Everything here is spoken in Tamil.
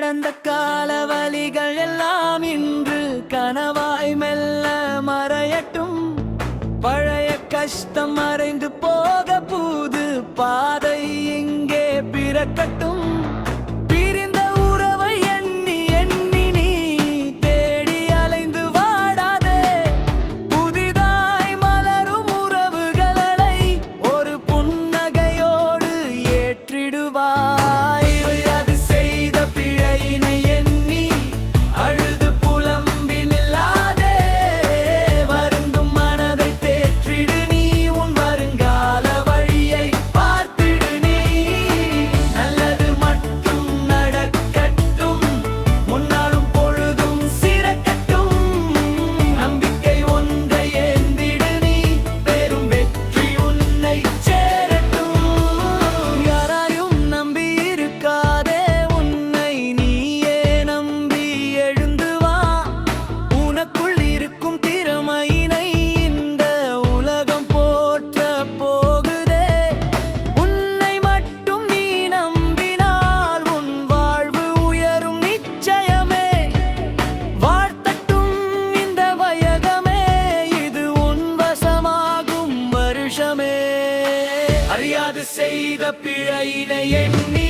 கடந்த கால வலிகள் எல்லாம் இன்று கனவாய் மெல்ல மறையட்டும். பழைய கஷ்டம் மறைந்து போக புது பாதை இங்கே பிறக்கட்டும். பிரிந்த உறவை எண்ணி எண்ணி நீ தேடி அலைந்து வாடாதே. புதிதாய் மலரும் உறவுகளை ஒரு புன்னகையோடு ஏற்றிடுவாய். அது செய்த பிழையினை எண்ணி அழுது புலம்பி நில்லாதே. வருந்தும் மனதை தேற்றிடு நீ, உன் வருங்கால வழியை பார்த்திடு நீ. நல்லது மட்டும் நடக்கட்டும், முன்னாலும் பொழுதும் சிறக்கட்டும். நம்பிக்கை ஒன்றை ஏந்திடு நீ, பெரும் வெற்றி உன்னை சேரட்டும். யாரையும் நம்பி இருக்காதே, உன்னை நீயே நம்பி எழுந்து வா. உனக்குள் இருக்கும் திறமையினை இந்த உலகம் போற்ற போகுதே. உன்னை மட்டும் நீ நம்பினால் உன் வாழ்வு உயரும் நிச்சயமே. வாழ்த்தட்டும் இந்த வயகமே, இது உன் வசமாகும் வருஷமே. அறியாது செய்த பிழையினை எண்ணி